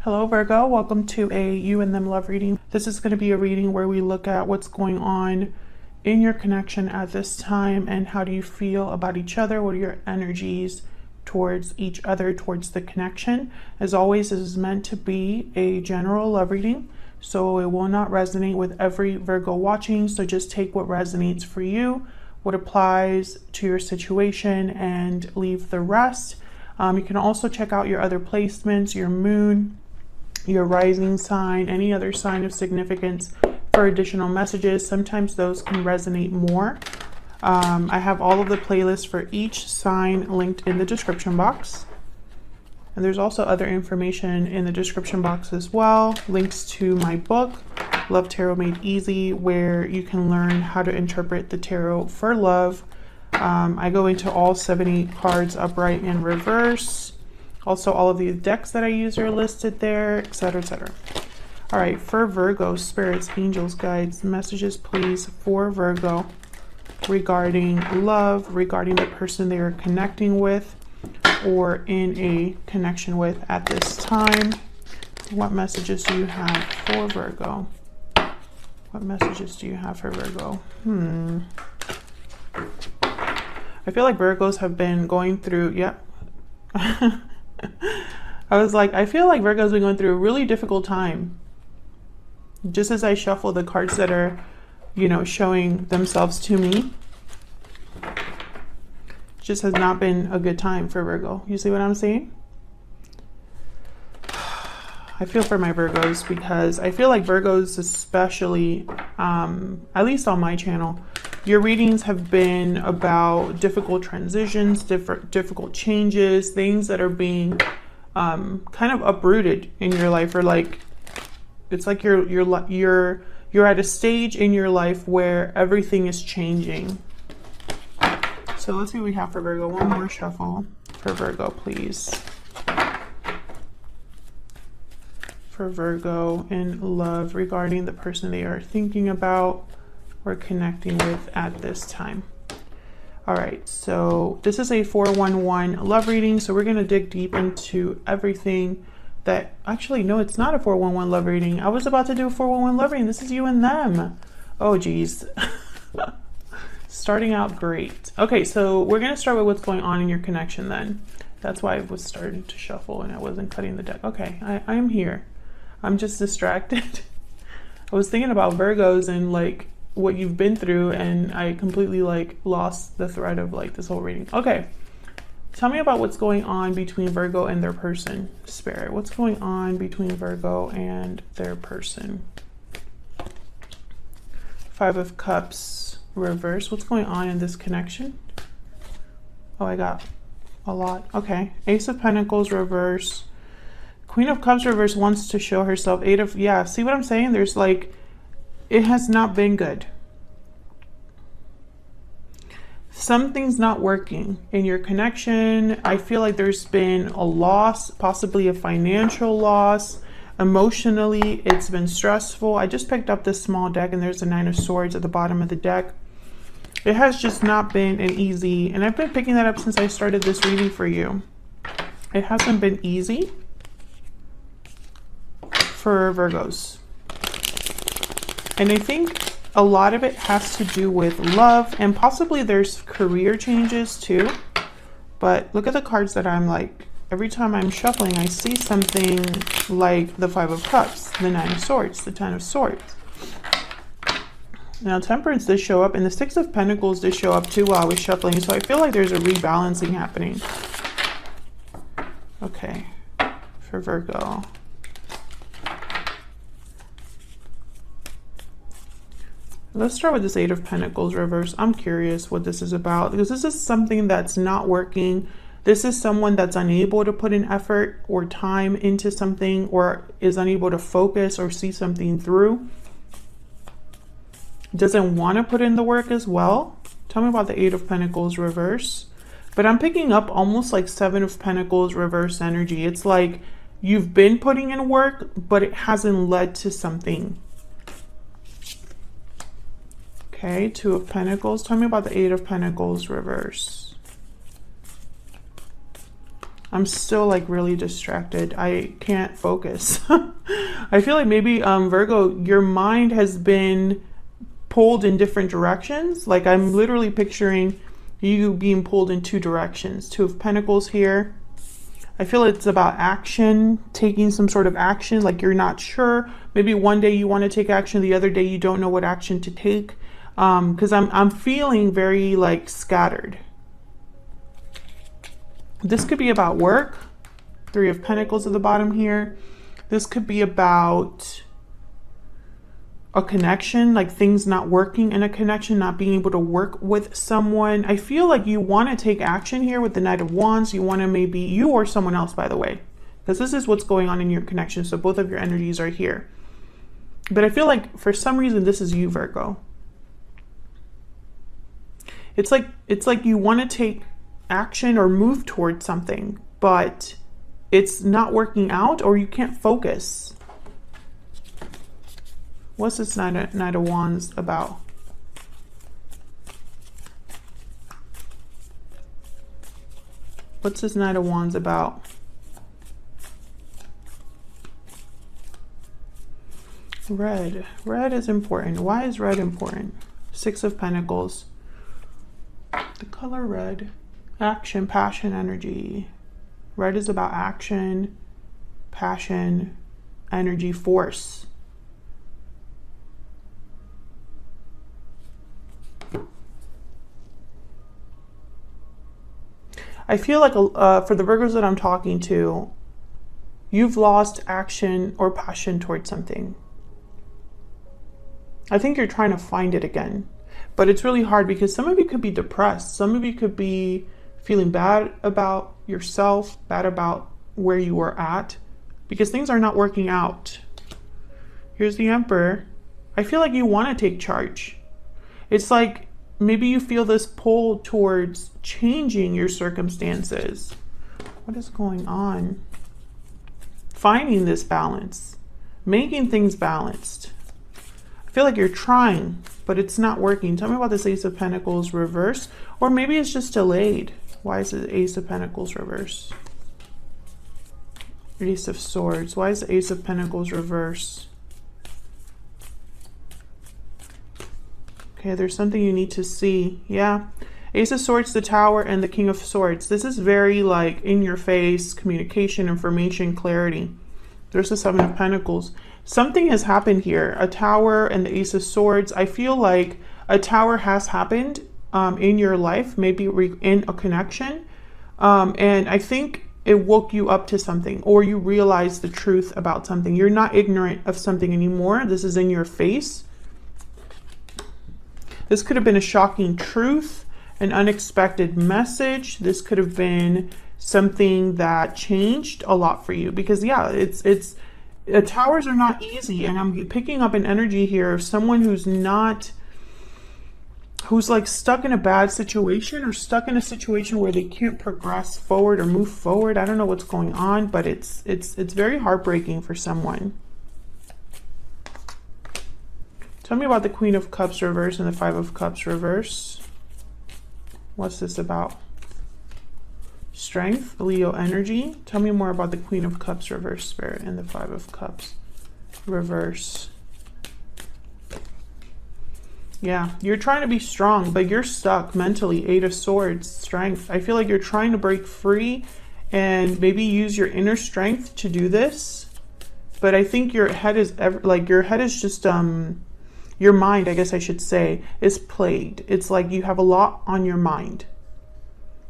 Hello Virgo, welcome to a you and them love reading. This is going to be a reading where we look at what's going on in your connection at this time and how do you feel about each other, what are your energies towards each other, towards the connection. As always, this is meant to be a general love reading, so it will not resonate with every Virgo watching, so just take what resonates for you, what applies to your situation, and leave the rest. You can also check out your other placements, your moon, your rising sign, any other sign of significance for additional messages. Sometimes those can resonate more. I have all of the playlists for each sign linked in the description box. And there's also other information in the description box as well. Links to my book, Love Tarot Made Easy, where you can learn how to interpret the tarot for love. I go into all 70 cards upright and reverse. Also, all of the decks that I use are listed there, etc., etc. All right, for Virgo, spirits, angels, guides, messages, please, for Virgo regarding love, regarding the person they are connecting with or in a connection with at this time. What messages do you have for Virgo? What messages do you have for Virgo? I feel like Virgos have been going through, I was like, I feel like Virgo's been going through a really difficult time. Just as I shuffle the cards that are, showing themselves to me, it just has not been a good time for Virgo. You see what I'm saying? I feel for my Virgos because I feel like Virgos, especially, at least on my channel, your readings have been about difficult transitions, difficult changes, things that are being kind of uprooted in your life, or like it's like you're at a stage in your life where everything is changing. So let's see what we have for Virgo. One more shuffle for Virgo, please. For Virgo in love regarding the person they are thinking about or connecting with at this time. All right, so this is a 411 love reading, so we're going to dig deep into everything that, actually, no, it's not a 411 love reading. I was about to do a 411 love reading. This is you and them. Oh, geez. Starting out great. Okay, so we're going to start with what's going on in your connection then. That's why I was starting to shuffle and I wasn't cutting the deck. Okay, I am here. I'm just distracted. I was thinking about Virgos and like what you've been through, and I completely like lost the thread of like this whole reading. Okay, tell me about what's going on between Virgo and their person, Spirit. What's going on between Virgo and their person? Five of Cups reverse. What's going on in this connection? Oh, I got a lot. Okay, Ace of Pentacles reverse. Queen of Cups reverse wants to show herself. See what I'm saying? There's like, it has not been good. Something's not working in your connection. I feel like there's been a loss, possibly a financial loss. Emotionally, it's been stressful. I just picked up this small deck and there's a Nine of Swords at the bottom of the deck. It has just not been an easy, and I've been picking that up since I started this reading for you. It hasn't been easy for Virgos. And I think a lot of it has to do with love, and possibly there's career changes too. But look at the cards that I'm like, every time I'm shuffling, I see something like the Five of Cups, the Nine of Swords, the Ten of Swords. Now Temperance did show up, and the Six of Pentacles did show up too while I was shuffling. So I feel like there's a rebalancing happening. Okay, for Virgo. Let's start with this Eight of Pentacles reverse. I'm curious what this is about, because this is something that's not working. This is someone that's unable to put in effort or time into something, or is unable to focus or see something through. Doesn't want to put in the work as well. Tell me about the Eight of Pentacles reverse. But I'm picking up almost like Seven of Pentacles reverse energy. It's like you've been putting in work, but it hasn't led to something. Okay, Two of Pentacles. Tell me about the Eight of Pentacles reverse. I'm still like really distracted. I can't focus. I feel like maybe Virgo, your mind has been pulled in different directions. Like I'm literally picturing you being pulled in two directions. Two of Pentacles here. I feel it's about action, taking some sort of action, like you're not sure. Maybe one day you want to take action, the other day you don't know what action to take. Because I'm feeling very like scattered. This could be about work. Three of Pentacles at the bottom here. This could be about a connection, like things not working in a connection, not being able to work with someone. I feel like you want to take action here with the Knight of Wands. You want to, maybe you or someone else, by the way, because this is what's going on in your connection. So both of your energies are here. But I feel like for some reason, this is you, Virgo. It's like you want to take action or move towards something, but it's not working out, or you can't focus. What's this Knight of Wands about? What's this Knight of Wands about? Red. Red is important. Why is red important? Six of Pentacles. The color red. Action, passion, energy. Red is about action, passion, energy, force. I feel like for the Virgos that I'm talking to, you've lost action or passion towards something. I think you're trying to find it again, but it's really hard because some of you could be depressed. Some of you could be feeling bad about yourself, bad about where you were at, because things are not working out. Here's the Emperor. I feel like you want to take charge. It's like maybe you feel this pull towards changing your circumstances. What is going on? Finding this balance, making things balanced. I feel like you're trying, but it's not working. Tell me about this Ace of Pentacles reverse, or maybe it's just delayed. Why is the Ace of Pentacles reverse? Ace of Swords. Why is the Ace of Pentacles reverse? Okay, there's something you need to see. Yeah. Ace of Swords, the Tower, and the King of Swords. This is very like in your face, communication, information, clarity. There's the Seven of Pentacles. Something has happened here. A Tower and the Ace of Swords. I feel like a Tower has happened in your life, maybe in a connection. And I think it woke you up to something, or you realize the truth about something. You're not ignorant of something anymore. This is in your face. This could have been a shocking truth, an unexpected message. This could have been something that changed a lot for you, because yeah, towers are not easy. And I'm picking up an energy here of someone who's like stuck in a bad situation, or stuck in a situation where they can't progress forward or move forward. I don't know what's going on, but it's very heartbreaking for someone. Tell me about the Queen of Cups reverse and the Five of Cups reverse. What's this about? Strength, Leo energy. Tell me more about the Queen of Cups reverse, Spirit, and the Five of Cups reverse. Yeah, you're trying to be strong, but you're stuck mentally. Eight of Swords, strength. I feel like you're trying to break free and maybe use your inner strength to do this. But I think your head is just your mind, I guess I should say, is plagued. It's like you have a lot on your mind.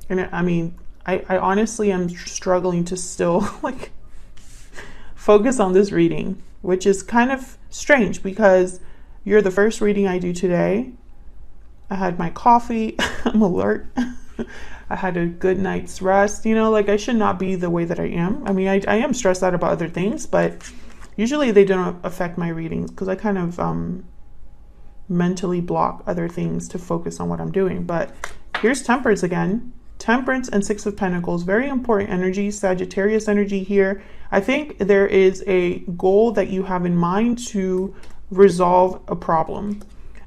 And I mean, I honestly am struggling to still like focus on this reading, which is kind of strange because you're the first reading I do today. I had my coffee. I'm alert. I had a good night's rest. You know, like I should not be the way that I am. I mean, I am stressed out about other things, but usually they don't affect my readings because I kind of mentally block other things to focus on what I'm doing. But here's Temperance again. Temperance and Six of Pentacles, very important energy. Sagittarius energy here. I think there is a goal that you have in mind to resolve a problem.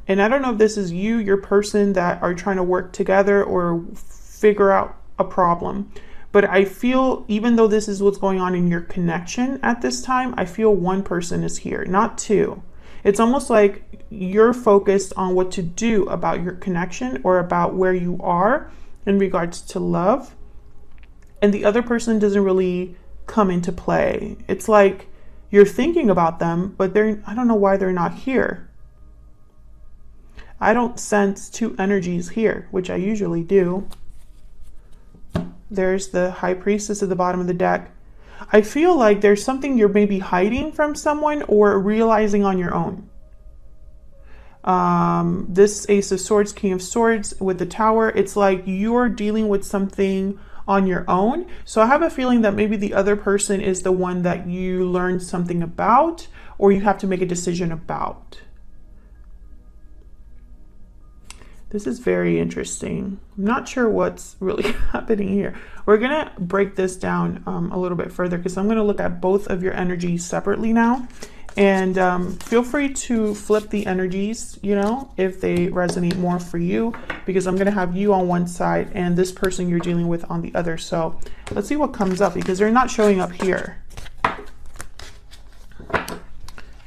And I don't know if this is you, your person that are trying to work together or figure out a problem. But I feel, even though this is what's going on in your connection at this time, I feel one person is here, not two. It's almost like you're focused on what to do about your connection or about where you are in regards to love. And the other person doesn't really come into play. It's like you're thinking about them, but I don't know why they're not here. I don't sense two energies here, which I usually do. There's the High Priestess at the bottom of the deck. I feel like there's something you're maybe hiding from someone or realizing on your own. This Ace of Swords, King of Swords with the Tower, it's like you're dealing with something on your own. So I have a feeling that maybe the other person is the one that you learned something about or you have to make a decision about. This is very interesting. I'm not sure what's really happening here. We're gonna break this down a little bit further because I'm gonna look at both of your energies separately now. And feel free to flip the energies, you know, if they resonate more for you, because I'm gonna have you on one side and this person you're dealing with on the other. So let's see what comes up because they're not showing up here. Let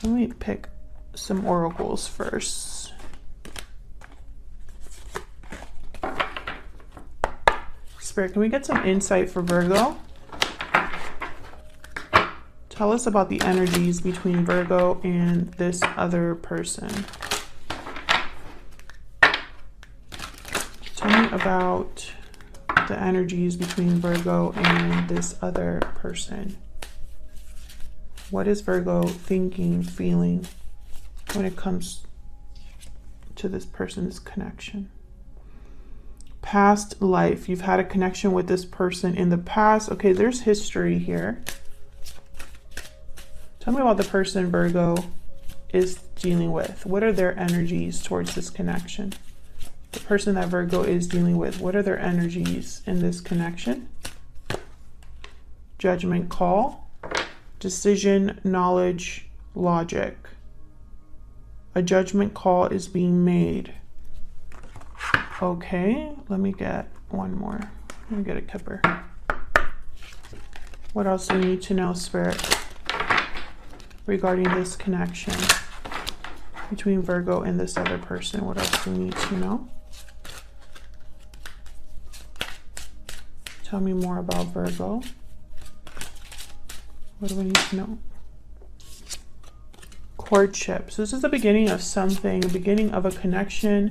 me pick some oracles first. Spirit, can we get some insight for Virgo? Tell us about the energies between Virgo and this other person. Tell me about the energies between Virgo and this other person. What is Virgo thinking, feeling when it comes to this person's connection? Past life. You've had a connection with this person in the past. Okay, there's history here. Tell me about the person Virgo is dealing with. What are their energies towards this connection? The person that Virgo is dealing with, what are their energies in this connection? Judgment call, decision, knowledge, logic. A judgment call is being made. Okay, let me get one more. Let me get a kipper. What else do we need to know, Spirit, regarding this connection between Virgo and this other person? What else do we need to know? Tell me more about Virgo. What do we need to know? Courtship. So this is the beginning of something, the beginning of a connection.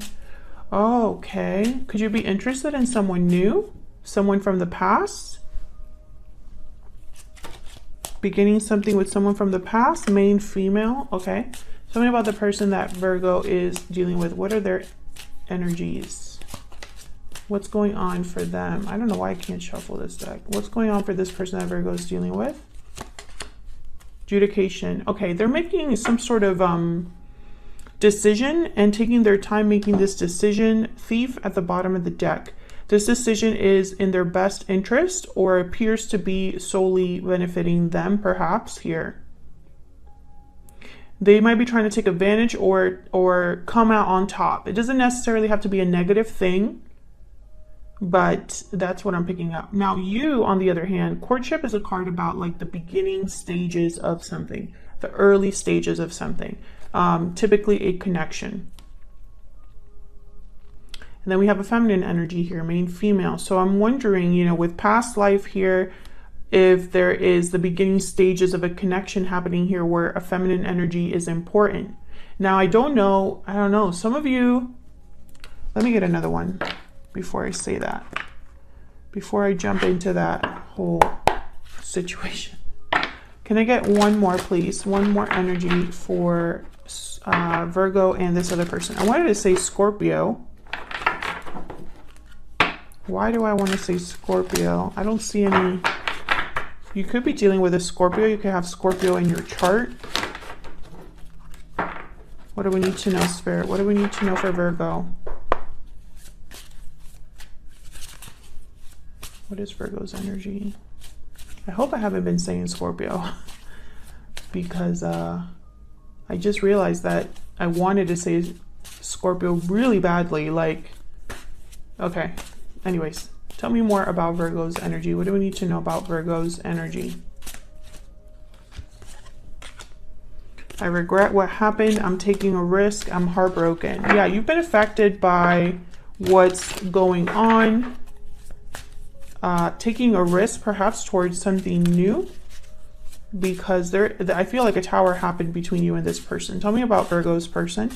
Oh, okay. Could you be interested in someone new? Someone from the past? Beginning something with someone from the past, main, female. Okay. Tell me about the person that Virgo is dealing with. What are their energies? What's going on for them? I don't know why I can't shuffle this deck. What's going on for this person that Virgo is dealing with? Adjudication. Okay, they're making some sort of decision and taking their time making this decision. Thief at the bottom of the deck. This decision is in their best interest or appears to be solely benefiting them, perhaps here. They might be trying to take advantage or come out on top. It doesn't necessarily have to be a negative thing, but that's what I'm picking up. Now you, on the other hand, courtship is a card about like the beginning stages of something, the early stages of something. Typically a connection. And then we have a feminine energy here, main, female. So I'm wondering, you know, with past life here, if there is the beginning stages of a connection happening here where a feminine energy is important. Now, I don't know. Some of you, let me get another one before I say that, before I jump into that whole situation. Can I get one more, please? One more energy for Virgo and this other person. I wanted to say Scorpio. Why do I want to say Scorpio? I don't see any. You could be dealing with a Scorpio. You could have Scorpio in your chart. What do we need to know, Spirit? What do we need to know for Virgo? What is Virgo's energy? I hope I haven't been saying Scorpio because I just realized that I wanted to say Scorpio really badly. Like, okay. Anyways, Tell me more about Virgo's energy. What do we need to know about Virgo's energy? I regret what happened. I'm taking a risk. I'm heartbroken. Yeah, you've been affected by what's going on. Taking a risk perhaps towards something new, because I feel like a tower happened between you and this person. Tell me about Virgo's person.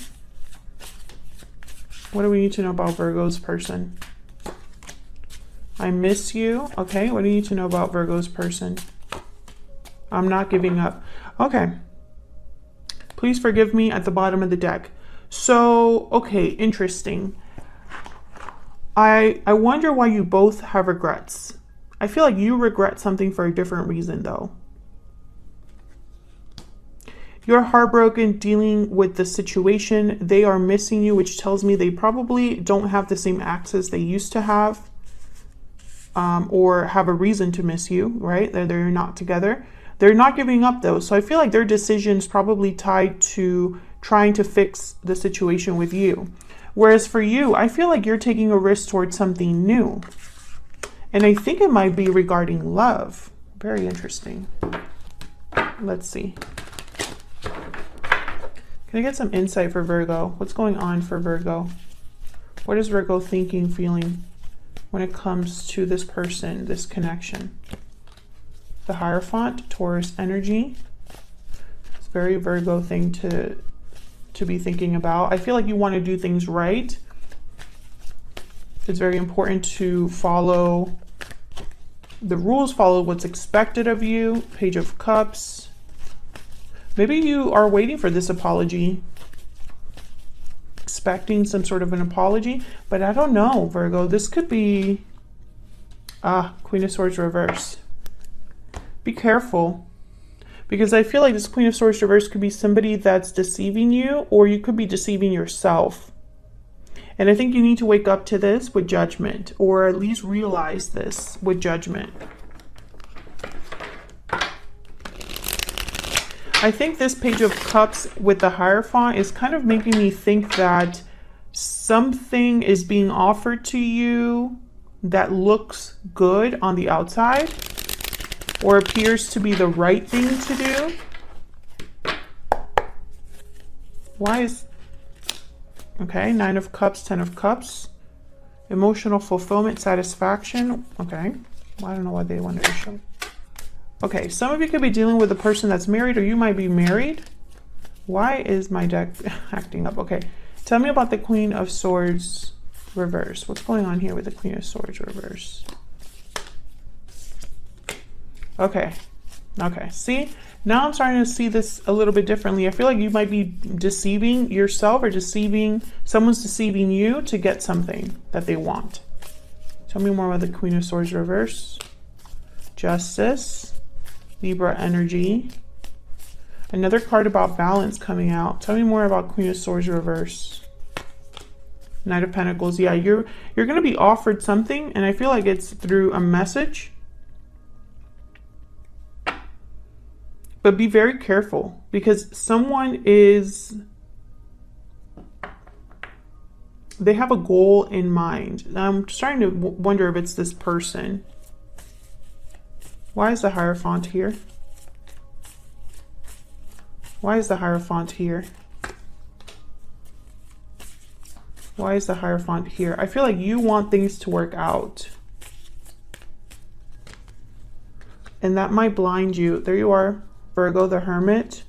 What do we need to know about Virgo's person? I miss you. Okay, what do you need to know about Virgo's person? I'm not giving up. Okay. Please forgive me at the bottom of the deck. So, okay, interesting. I wonder why you both have regrets. I feel like you regret something for a different reason, though. You're heartbroken dealing with the situation. They are missing you, which tells me they probably don't have the same access they used to have, or have a reason to miss you, right? They're not together. They're not giving up, though. So I feel like their decision's probably tied to trying to fix the situation with you. Whereas for you, I feel like you're taking a risk towards something new. And I think it might be regarding love. Very interesting. Let's see. Can I get some insight for Virgo? What's going on for Virgo? What is Virgo thinking, feeling when it comes to this person, this connection? The Hierophant, Taurus energy. It's a very Virgo thing to be thinking about. I feel like you want to do things right. It's very important to follow the rules, follow what's expected of you. Page of Cups. Maybe you are waiting for this apology, expecting some sort of an apology, but I don't know, Virgo. This could be Queen of Swords reverse. Be careful, because I feel like this Queen of Swords reverse could be somebody that's deceiving you, or you could be deceiving yourself. And I think you need to wake up to this with judgment, or at least realize this with judgment. I think this Page of Cups with the Hierophant is kind of making me think that something is being offered to you that looks good on the outside, or appears to be the right thing to do. Why is... Okay, 9 of Cups, 10 of Cups. Emotional fulfillment, satisfaction. Okay, well, I don't know why they wanted to show. Okay, some of you could be dealing with a person that's married, or you might be married. Why is my deck acting up? Okay, tell me about the Queen of Swords reverse. What's going on here with the Queen of Swords reverse? Okay, see, now I'm starting to see this a little bit differently. I feel like you might be deceiving yourself, or someone's deceiving you to get something that they want. Tell me more about the Queen of Swords reverse. Justice, Libra energy. Another card about balance coming out. Tell me more about Queen of Swords reverse. Knight of Pentacles. Yeah, you're going to be offered something, and I feel like it's through a message. But be very careful, because someone they have a goal in mind. I'm starting to wonder if it's this person. Why is the Hierophant here? Why is the Hierophant here? Why is the Hierophant here? I feel like you want things to work out, and that might blind you. There you are, Virgo, the Hermit.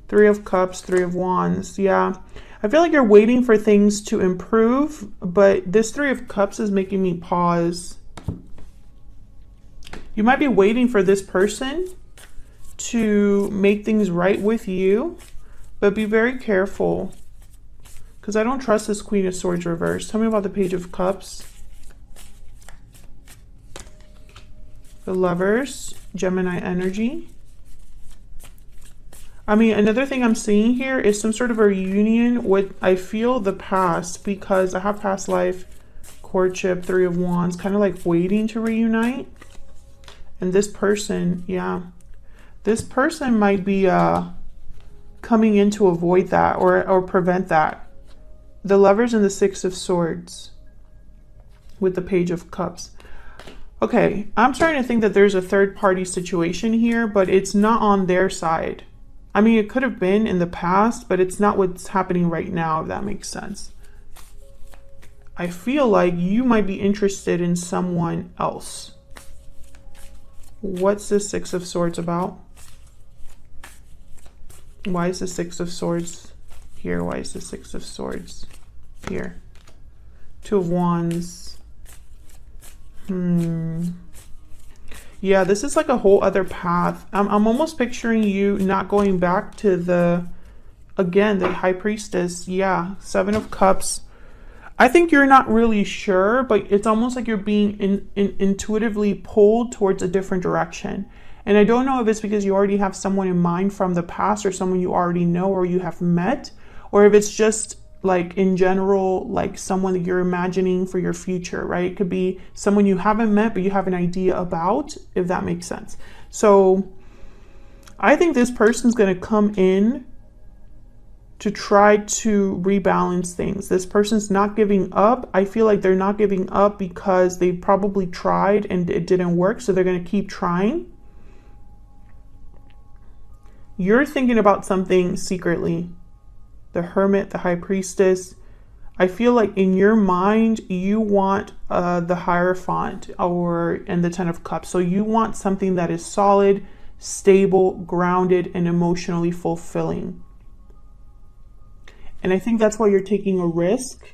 3 of Cups, 3 of Wands. Yeah, I feel like you're waiting for things to improve, but this 3 of Cups is making me pause. You might be waiting for this person to make things right with you, but be very careful, because I don't trust this Queen of Swords reverse. Tell me about the Page of Cups. The Lovers, Gemini energy. I mean, another thing I'm seeing here is some sort of a reunion with, I feel, the past, because I have past life, courtship, 3 of Wands, kind of like waiting to reunite. And this person, yeah, this person might be coming in to avoid that, or prevent that. The Lovers and the 6 of Swords. with the Page of Cups. Okay, I'm starting to think that there's a third party situation here, but it's not on their side. I mean, it could have been in the past, but it's not what's happening right now, if that makes sense. I feel like you might be interested in someone else. What's the Six of Swords about? Why is the Six of Swords here? Why is the Six of Swords here? Two of Wands. Yeah, this is like a whole other path. I'm almost picturing you not going back to the, again, the High Priestess. Yeah, Seven of Cups. I think you're not really sure, but it's almost like you're being intuitively pulled towards a different direction. And I don't know if it's because you already have someone in mind from the past, or someone you already know or you have met, or if it's just like in general, like someone that you're imagining for your future, right? It could be someone you haven't met, but you have an idea about, if that makes sense. So I think this person's going to come in to try to rebalance things. This person's not giving up. I feel like they're not giving up because they probably tried and it didn't work. So they're going to keep trying. You're thinking about something secretly. The Hermit, the High Priestess. I feel like in your mind, you want the Hierophant and the Ten of Cups. So you want something that is solid, stable, grounded, and emotionally fulfilling. And I think that's why you're taking a risk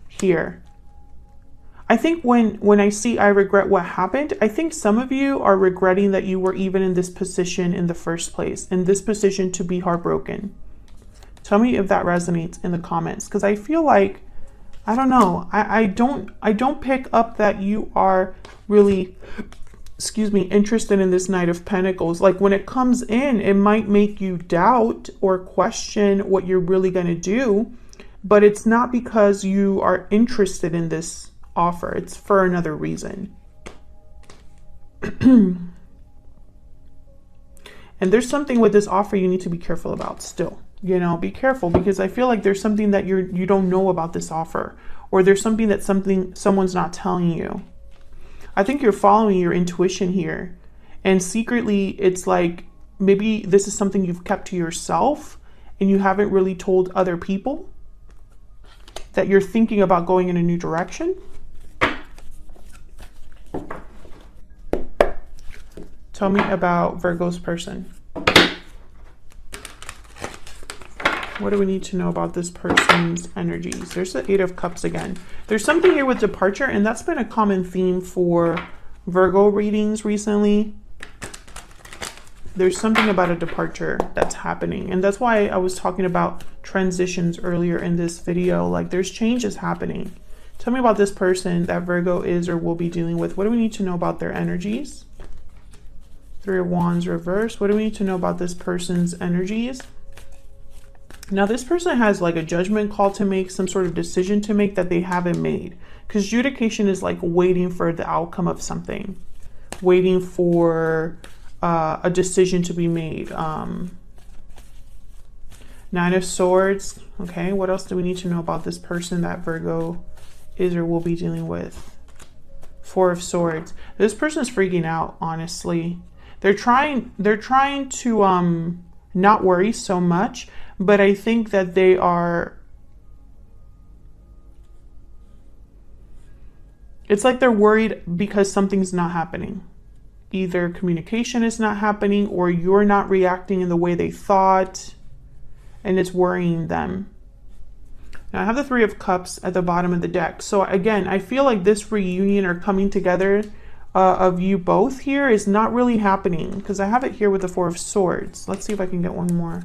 here. I think when I see I regret what happened, I think some of you are regretting that you were even in this position in the first place, in this position to be heartbroken. Tell me if that resonates in the comments, because I feel like, I don't know, I don't pick up that you are really, excuse me, interested in this Knight of Pentacles. Like when it comes in, it might make you doubt or question what you're really going to do, but it's not because you are interested in this offer. It's for another reason. And there's something with this offer you need to be careful about still. You know, be careful, because I feel like there's something that you don't know about this offer, or there's something that someone's not telling you. I think you're following your intuition here, and secretly it's like maybe this is something you've kept to yourself and you haven't really told other people that you're thinking about going in a new direction. Tell me about Virgo's person. What do we need to know about this person's energies? There's the Eight of Cups again. There's something here with departure, and that's been a common theme for Virgo readings recently. There's something about a departure that's happening, and that's why I was talking about transitions earlier in this video. Like there's changes happening. Tell me about this person that Virgo is or will be dealing with. What do we need to know about their energies? Three of Wands reverse. What do we need to know about this person's energies? Now this person has like a judgment call to make, some sort of decision to make that they haven't made. Because adjudication is like waiting for the outcome of something. Waiting for a decision to be made. Nine of Swords. Okay, what else do we need to know about this person that Virgo is or will be dealing with? Four of Swords. This person's freaking out, honestly. They're trying to not worry so much, but I think that they are, it's like they're worried because something's not happening. Either communication is not happening or you're not reacting in the way they thought, and it's worrying them. Now I have the Three of Cups at the bottom of the deck. So again, I feel like this reunion or coming together of you both here is not really happening, because I have it here with the Four of Swords. Let's see if I can get one more.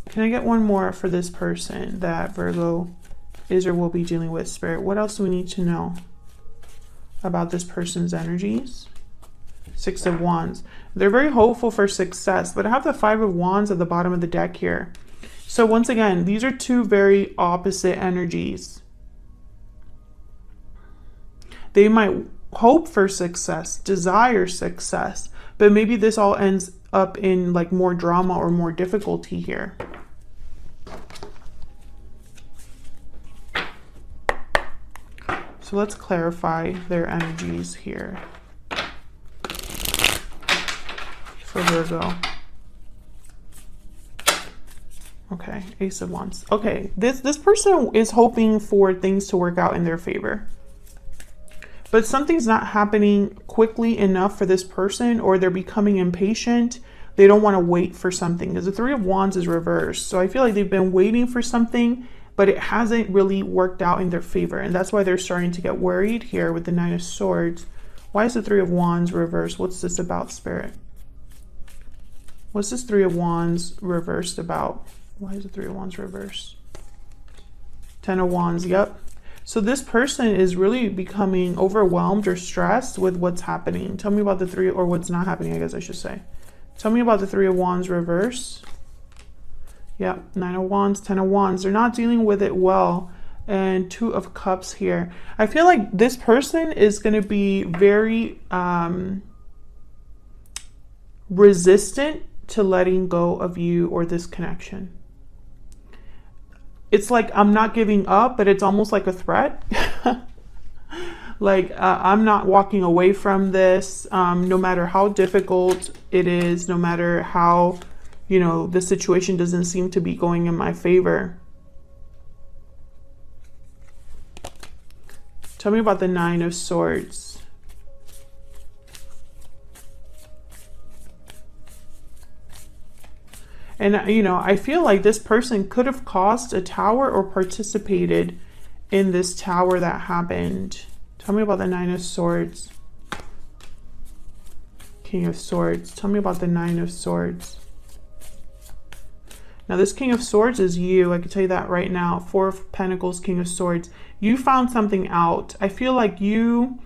Can I get one more for this person that Virgo is or will be dealing with, Spirit? What else do we need to know about this person's energies? Six of Wands. They're very hopeful for success, but I have the Five of Wands at the bottom of the deck here. So once again, these are two very opposite energies. They might hope for success, desire success, but maybe this all ends up in like more drama or more difficulty here. So let's clarify their energies here for Virgo. Okay, Ace of Wands. Okay, this person is hoping for things to work out in their favor. But something's not happening quickly enough for this person, or they're becoming impatient. They don't want to wait for something, because the Three of Wands is reversed. So I feel like they've been waiting for something, but it hasn't really worked out in their favor. And that's why they're starting to get worried here with the Nine of Swords. Why is the Three of Wands reversed? What's this about, Spirit? What's this Three of Wands reversed about? Why is the Three of Wands reversed? Ten of Wands, yep. So this person is really becoming overwhelmed or stressed with what's happening. Tell me about the three, or what's not happening, I guess I should say. Tell me about the Three of Wands reverse. Yeah, Nine of Wands, Ten of Wands. They're not dealing with it well. And Two of Cups here. I feel like this person is going to be very resistant to letting go of you or this connection. It's like, I'm not giving up, but it's almost like a threat. Like, I'm not walking away from this, no matter how difficult it is, no matter how, you know, the situation doesn't seem to be going in my favor. Tell me about the Nine of Swords. And, you know, I feel like this person could have caused a tower or participated in this tower that happened. Tell me about the Nine of Swords. King of Swords. Tell me about the Nine of Swords. Now, this King of Swords is you. I can tell you that right now. Four of Pentacles, King of Swords. You found something out. I feel like you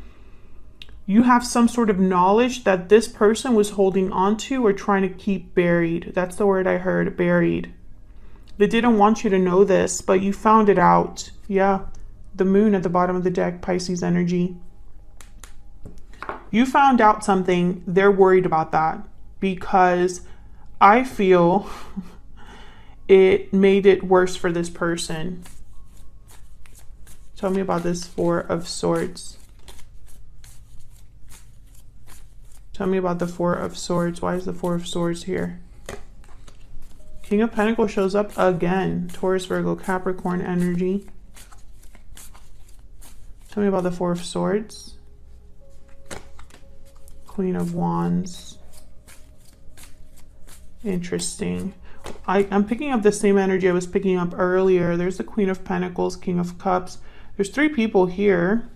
have some sort of knowledge that this person was holding on to or trying to keep buried. That's the word I heard, buried. They didn't want you to know this, but you found it out. Yeah, the Moon at the bottom of the deck, Pisces energy. You found out something. They're worried about that because I feel it made it worse for this person. Tell me about this Four of Swords. Tell me about the Four of Swords. Why is the Four of Swords here? King of Pentacles shows up again. Taurus, Virgo, Capricorn energy. Tell me about the Four of Swords. Queen of Wands. Interesting. I'm picking up the same energy I was picking up earlier. There's the Queen of Pentacles, King of Cups. There's three people here.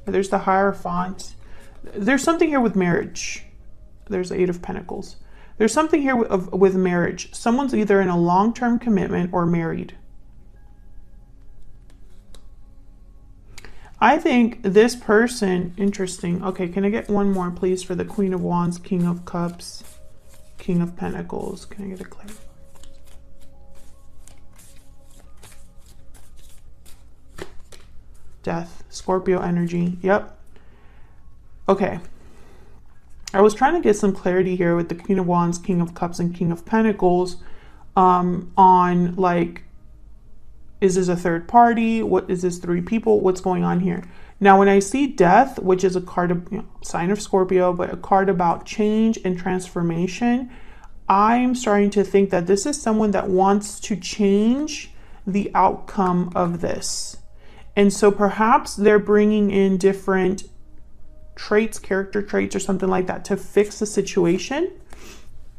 There's the Hierophant. There's something here with marriage. There's the Eight of Pentacles. There's something here with marriage. Someone's either in a long-term commitment or married. I think this person, interesting. Okay, can I get one more, please, for the Queen of Wands, King of Cups, King of Pentacles? Can I get a clarify? Death, Scorpio energy. Yep. Okay, I was trying to get some clarity here with the Queen of Wands, King of Cups, and King of Pentacles on, like, is this a third party? What is this, three people? What's going on here? Now, when I see Death, which is a card of, you know, sign of Scorpio, but a card about change and transformation, I'm starting to think that this is someone that wants to change the outcome of this. And so perhaps they're bringing in different traits, character traits or something like that to fix the situation.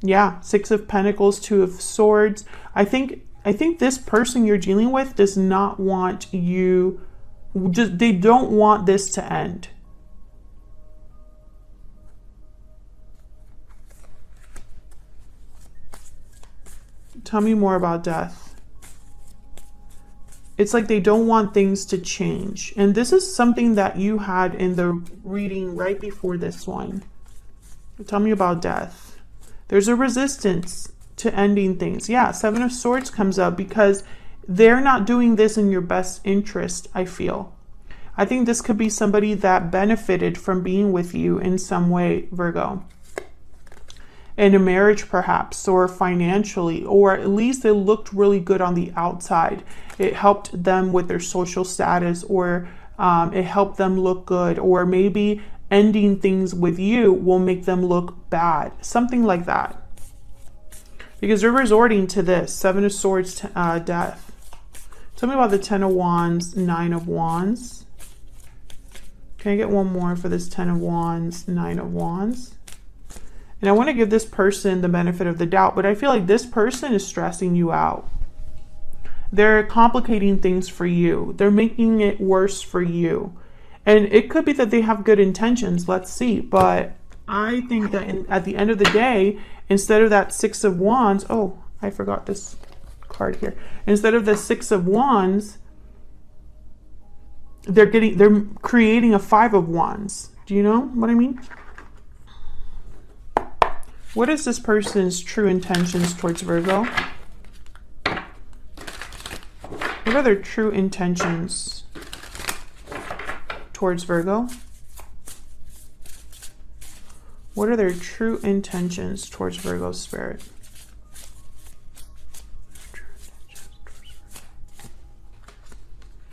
Yeah, Six of Pentacles, Two of Swords. I think this person you're dealing with does not want you, they don't want this to end. Tell me more about Death. It's like they don't want things to change. And this is something that you had in the reading right before this one. Tell me about Death. There's a resistance to ending things. Yeah, Seven of Swords comes up because they're not doing this in your best interest, I feel. I think this could be somebody that benefited from being with you in some way, Virgo. In a marriage perhaps, or financially, or at least it looked really good on the outside. It helped them with their social status, or it helped them look good, or maybe ending things with you will make them look bad, something like that. Because they're resorting to this 7 of Swords, death. Tell me about the 10 of Wands, 9 of Wands. Can I get one more for this 10 of Wands, 9 of Wands? And I want to give this person the benefit of the doubt, but I feel like this person is stressing you out. They're complicating things for you. They're making it worse for you. And it could be that they have good intentions. Let's see. But I think that at the end of the day, instead of that 6 of Wands, oh, I forgot this card here. Instead of the 6 of Wands, they're creating a 5 of Wands. Do you know what I mean? What is this person's true intentions towards Virgo? What are their true intentions towards Virgo? What are their true intentions towards Virgo spirit?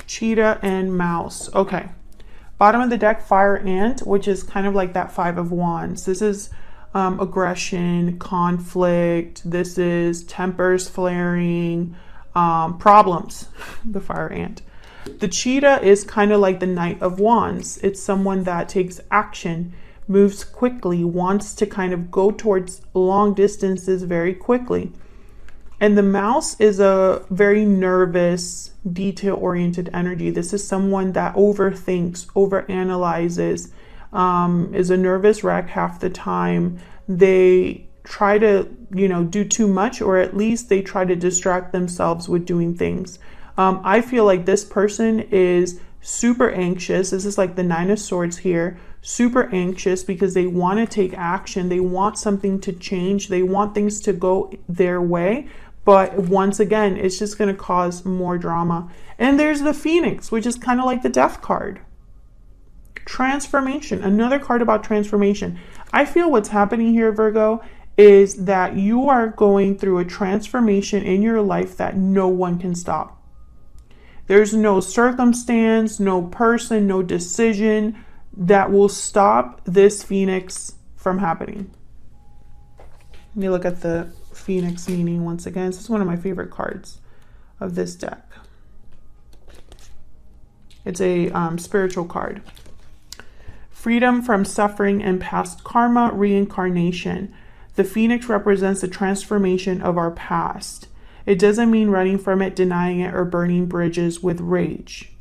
Cheetah and mouse. Okay. Bottom of the deck, fire ant, which is kind of like that 5 of Wands. This is aggression, conflict. This is tempers flaring, problems, the fire ant. The cheetah is kind of like the Knight of Wands. It's someone that takes action, moves quickly, wants to kind of go towards long distances very quickly. And the mouse is a very nervous, detail-oriented energy. This is someone that overthinks, overanalyzes, is a nervous wreck half the time. They try to, do too much, or at least they try to distract themselves with doing things. I feel like this person is super anxious. This is like the 9 of Swords here. Super anxious because they want to take action. They want something to change. They want things to go their way. But once again, it's just going to cause more drama. And there's the Phoenix, which is kind of like the Death card. Transformation, another card about transformation. I feel what's happening here, Virgo, is that you are going through a transformation in your life that no one can stop. There's no circumstance, no person, no decision that will stop this Phoenix from happening. Let me look at the Phoenix meaning once again. This is one of my favorite cards of this deck. It's a spiritual card. Freedom from suffering and past karma, reincarnation. The Phoenix represents the transformation of our past. It doesn't mean running from it, denying it, or burning bridges with rage.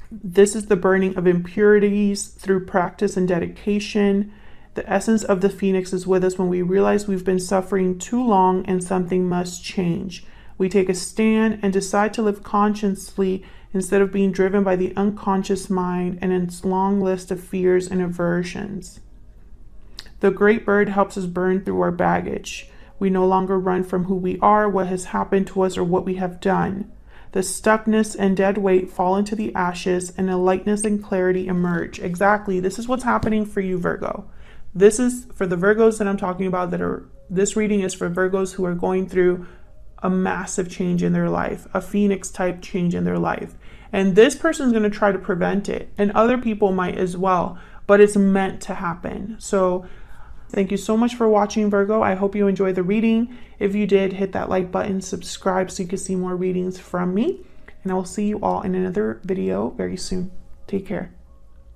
This is the burning of impurities through practice and dedication. The essence of the Phoenix is with us when we realize we've been suffering too long and something must change. We take a stand and decide to live consciously instead of being driven by the unconscious mind and its long list of fears and aversions. The great bird helps us burn through our baggage. We no longer run from who we are, what has happened to us, or what we have done. The stuckness and dead weight fall into the ashes, and a lightness and clarity emerge. Exactly. This is what's happening for you, Virgo. This is for the Virgos that I'm talking about this reading is for Virgos who are going through a massive change in their life, a Phoenix type change in their life. And this person is going to try to prevent it, and other people might as well, but it's meant to happen. So thank you so much for watching, Virgo. I hope you enjoyed the reading. If you did, hit that like button, subscribe so you can see more readings from me, and I will see you all in another video very soon. Take care.